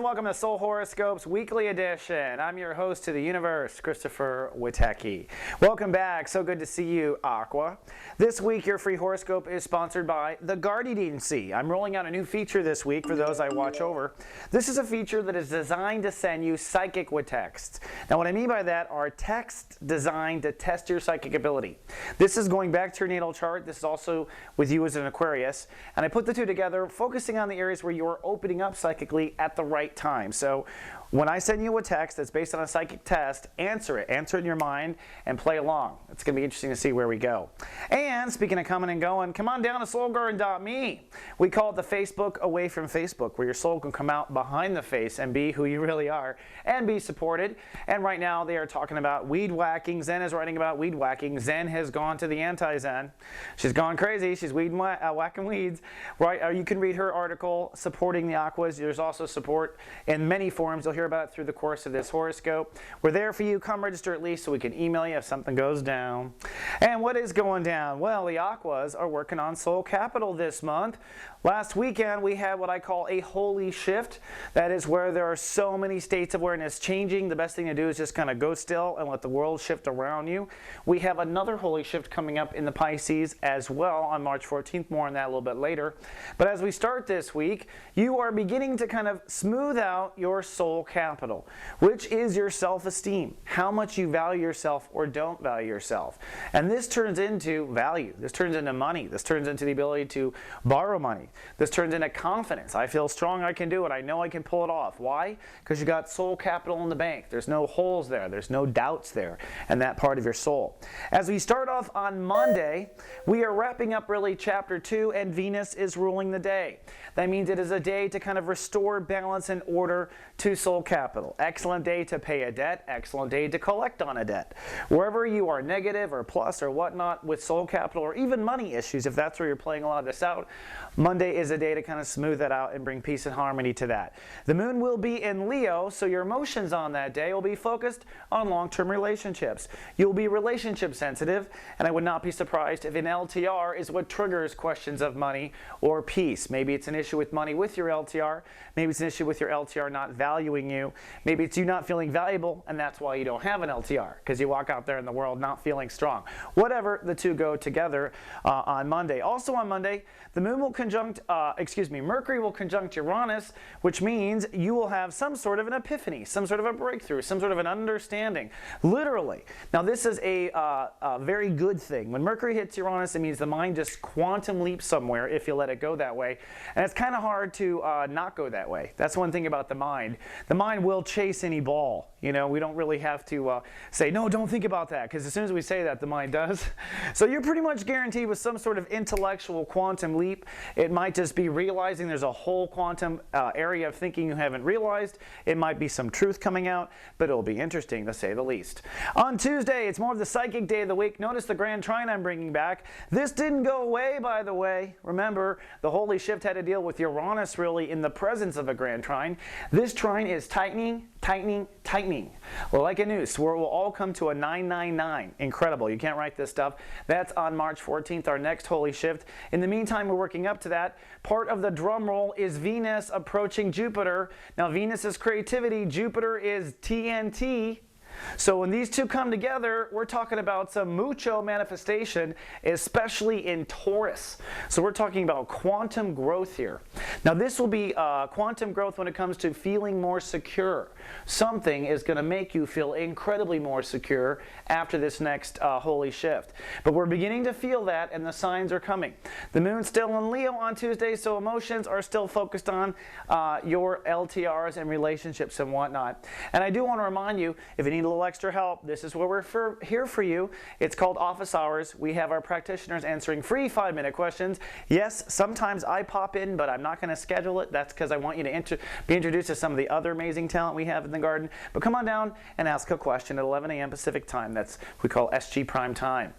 and welcome to Soul Horoscopes Weekly Edition. I'm your host to the universe, Christopher Witecki. Welcome back. So good to see you, Aqua. This week, your free horoscope is sponsored by The Guardiancy. I'm rolling out a new feature this week for those I watch over. This is a feature that is designed to send you psychic with texts. Now, what I mean by that are texts designed to test your psychic ability. This is going back to your natal chart. This is also with you as an Aquarius. And I put the two together, focusing on the areas where you are opening up psychically at the right time. So when I send you a text that's based on a psychic test, answer it. Answer it in your mind and play along. It's going to be interesting to see where we go. And speaking of coming and going, come on down to soulgarden.me. We call it the Facebook away from Facebook, where your soul can come out behind the face and be who you really are and be supported. And right now they are talking about weed whacking. Zen is writing about weed whacking. Zen has gone to the anti-Zen. She's gone crazy. She's whacking weeds. Right? You can read her article supporting the Aquas. There's also support in many forums. You'll hear about it through the course of this horoscope. We're there for you. Come register at least so we can email you if something goes down. And what is going down? Well, the Aquas are working on Soul Capital this month. Last weekend we had what I call a holy shift. That is where there are so many states of awareness changing. The best thing to do is just kind of go still and let the world shift around you. We have another holy shift coming up in the Pisces as well on March 14th. More on that a little bit later. But as we start this week, you are beginning to kind of smooth out your soul capital, which is your self-esteem, how much you value yourself or don't value yourself. And this turns into value. This turns into money. This turns into the ability to borrow money. This turns into confidence. I feel strong, I can do it. I know I can pull it off. Why? Because you got soul capital in the bank. There's no holes there. There's no doubts there and that part of your soul. As we start off on Monday, we are wrapping up really chapter 2 and Venus is ruling the day. That means it is a day to kind of restore balance and order to soul capital. Excellent day to pay a debt. Excellent day to collect on a debt. Wherever you are negative or plus or whatnot with soul capital or even money issues, if that's where you're playing a lot of this out, Monday is a day to kind of smooth that out and bring peace and harmony to that. The moon will be in Leo, so your emotions on that day will be focused on long-term relationships. You'll be relationship sensitive, and I would not be surprised if an LTR is what triggers questions of money or peace. Maybe it's an issue with money with your LTR. Maybe it's an issue with your LTR not valuing you. Maybe it's you not feeling valuable, and that's why you don't have an LTR, because you walk out there in the world not feeling strong. Whatever, the two go together on Monday. Also on Monday, the moon will conjunct, Mercury will conjunct Uranus, which means you will have some sort of an epiphany, some sort of a breakthrough, some sort of an understanding, literally. Now this is a very good thing. When Mercury hits Uranus, it means the mind just quantum leaps somewhere if you let it go that way. And it's kind of hard to not go that way. That's one thing about the mind. The mind will chase any ball. You know, we don't really have to say, no, don't think about that, because as soon as we say that, the mind does. So you're pretty much guaranteed with some sort of intellectual quantum leap. It might just be realizing there's a whole quantum area of thinking you haven't realized. It might be some truth coming out, but it'll be interesting to say the least. On Tuesday, it's more of the psychic day of the week. Notice the grand trine I'm bringing back. This didn't go away, by the way. Remember, the holy shift had to deal with Uranus really in the presence of a grand trine. This trine is tightening, tightening, tightening. Well, like a noose, where it will all come to a 999. Incredible. You can't write this stuff. That's on March 14th, our next holy shift. In the meantime, we're working up to that. Part of the drum roll is Venus approaching Jupiter. Now, Venus is creativity. Jupiter is TNT. So when these two come together, we're talking about some mucho manifestation, especially in Taurus. So we're talking about quantum growth here. Now this will be quantum growth when it comes to feeling more secure. Something is going to make you feel incredibly more secure after this next holy shift. But we're beginning to feel that, and the signs are coming. The moon's still in Leo on Tuesday, so emotions are still focused on your LTRs and relationships and whatnot. And I do want to remind you, if you need a little extra help, this is where we're here for you. It's called office hours. We have our practitioners answering free 5-minute questions. Yes, sometimes I pop in, but I'm not going to schedule it. That's because I want you to be introduced to some of the other amazing talent we have in the garden. But come on down and ask a question at 11 a.m. Pacific time. That's what we call SG prime time.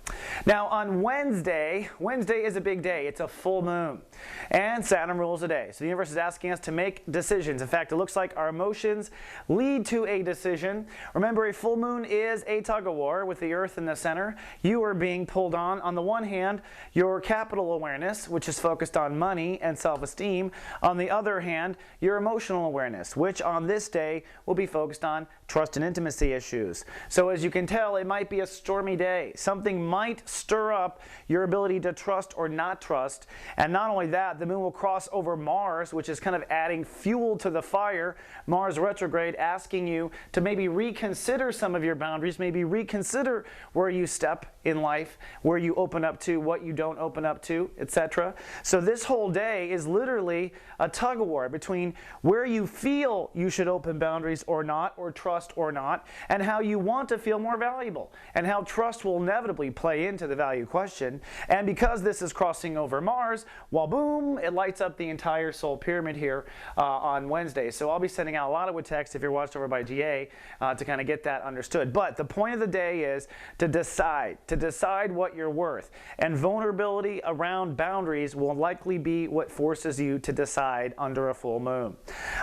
Now on Wednesday is a big day. It's a full moon, and Saturn rules the day. So the universe is asking us to make decisions. In fact, it looks like our emotions lead to a decision. Remember, full moon is a tug of war with the Earth in the center. You are being pulled on the one hand, your capital awareness, which is focused on money and self-esteem. On the other hand, your emotional awareness, which on this day will be focused on trust and intimacy issues. So as you can tell, it might be a stormy day. Something might stir up your ability to trust or not trust. And not only that, the moon will cross over Mars, which is kind of adding fuel to the fire. Mars retrograde, asking you to maybe reconsider some of your boundaries, maybe reconsider where you step in life, where you open up to, what you don't open up to, etc. So this whole day is literally a tug of war between where you feel you should open boundaries or not, or trust or not, and how you want to feel more valuable, and how trust will inevitably play into the value question. And because this is crossing over Mars, well, boom, it lights up the entire soul pyramid here on Wednesday. So I'll be sending out a lot of text if you're watched over by GA to kind of get that understood. But the point of the day is to decide what you're worth. And vulnerability around boundaries will likely be what forces you to decide under a full moon.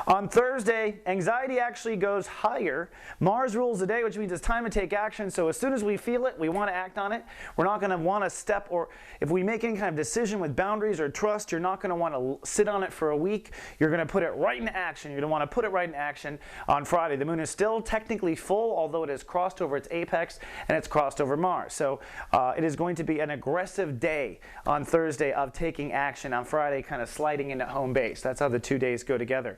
On Thursday, anxiety actually goes higher. Mars rules the day, which means it's time to take action. So as soon as we feel it, we want to act on it. We're not going to want to step, or if we make any kind of decision with boundaries or trust, you're not going to want to sit on it for a week. You're going to put it right into action. You're going to want to put it right in action on Friday. The moon is still technically full, although it has crossed over its apex and it's crossed over Mars. So it is going to be an aggressive day on Thursday of taking action. On Friday, kind of sliding into home base. That's how the 2 days go together.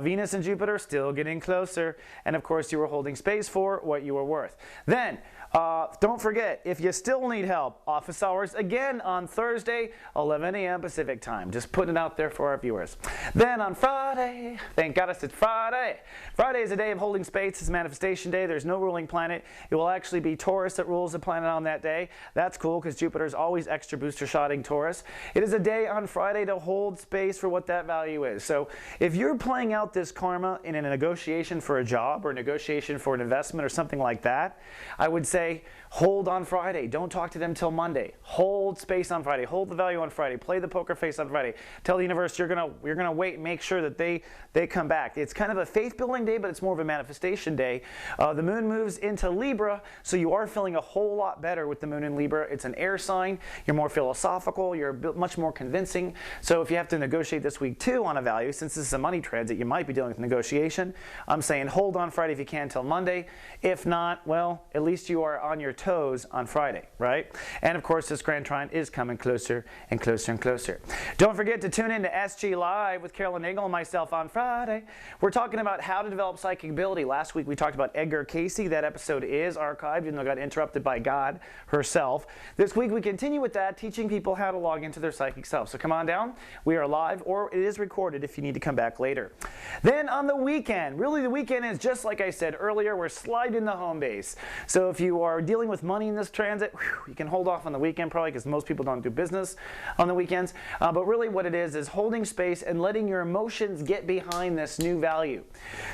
Venus and Jupiter still getting closer, and of course you were holding space for what you were worth. Then don't forget, if you still need help, office hours again on Thursday, 11 a.m. Pacific time. Just putting it out there for our viewers. Then on Friday, thank goddess it's Friday. Friday is a day of holding space. It's a manifestation day. There's no ruling planet. It will actually be Taurus that rules the planet on that day. That's cool because Jupiter is always extra booster shotting Taurus. It is a day on Friday to hold space for what that value is. So if you're playing out this karma in a negotiation for a job or negotiation for an investment or something like that, I would say hold on Friday. Don't talk to them till Monday. Hold space on Friday. Hold the value on Friday. Play the poker face on Friday. Tell the universe you're gonna wait and make sure that they come back. It's kind of a faith building day, but it's more of a manifestation day. The moon moves into Libra, so you are feeling a whole lot better with the moon in Libra. It's an air sign. You're more philosophical. You're much more convincing. So if you have to negotiate this week too on a value, since this is a money transit, you might be dealing with negotiation. I'm saying hold on Friday if you can till Monday. If not, well, at least you are on your toes on Friday, right? And of course, this Grand Trine is coming closer and closer and closer. Don't forget to tune in to SG Live with Carolyn Nagel and myself on Friday. We're talking about how to develop psychic ability. Last week we talked about Edgar Cayce. That episode is archived, even though it got interrupted by God herself. This week we continue with that, teaching people how to log into their psychic self. So come on down. We are live, or it is recorded if you need to come back later. Then on the weekend, really the weekend is just like I said earlier, we're sliding the home base. So if you are dealing with money in this transit, you can hold off on the weekend probably because most people don't do business on the weekends. But really what it is holding space and letting your emotions get behind this new value.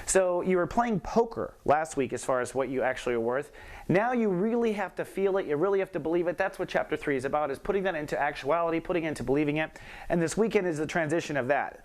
So you were playing poker last week as far as what you actually are worth. Now you really have to feel it. You really have to believe it. That's what Chapter 3 is about, is putting that into actuality, putting it into believing it. And this weekend is the transition of that.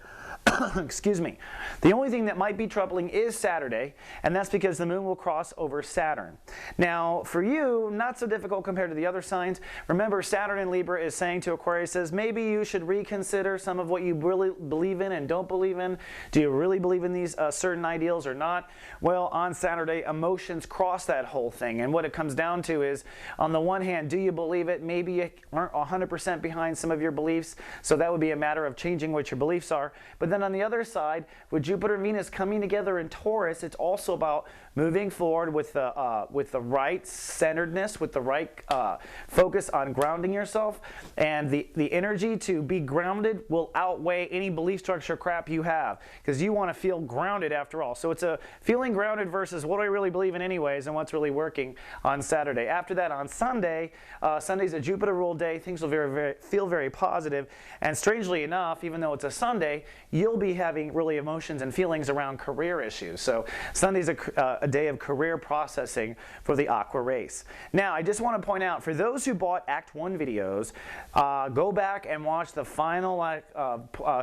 Excuse me. The only thing that might be troubling is Saturday, and that's because the moon will cross over Saturn. Now, for you, not so difficult compared to the other signs. Remember, Saturn in Libra is saying to Aquarius, says maybe you should reconsider some of what you really believe in and don't believe in. Do you really believe in these certain ideals or not? Well, on Saturday, emotions cross that whole thing, and what it comes down to is, on the one hand, do you believe it? Maybe you aren't 100% behind some of your beliefs, so that would be a matter of changing what your beliefs are. But then on the other side, with Jupiter and Venus coming together in Taurus, it's also about moving forward with the right centeredness, with the right focus on grounding yourself, and the energy to be grounded will outweigh any belief structure crap you have, because you want to feel grounded after all. So it's a feeling grounded versus what do I really believe in anyways and what's really working on Saturday. After that, on Sunday, Sunday's a Jupiter ruled day. Things will feel very positive, and strangely enough, even though it's a Sunday, you'll will be having really emotions and feelings around career issues. So Sunday's a day of career processing for the Aqua race. Now, I just want to point out, for those who bought Act 1 videos, go back and watch the final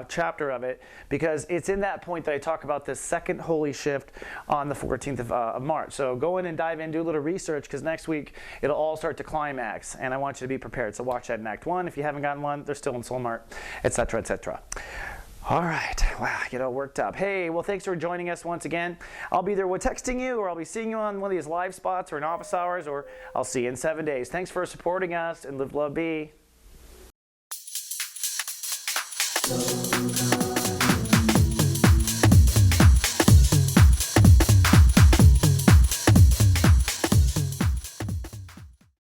chapter of it, because it's in that point that I talk about this second holy shift on the 14th of March. So go in and dive in, do a little research, because next week it'll all start to climax, and I want you to be prepared. So watch that in Act 1. If you haven't gotten one, they're still in Soulmart, etc., etc. All right, wow, get all worked up. Hey, well, thanks for joining us once again. I'll be either texting you, or I'll be seeing you on one of these live spots or in office hours, or I'll see you in 7 days. Thanks for supporting us, and live, love, be.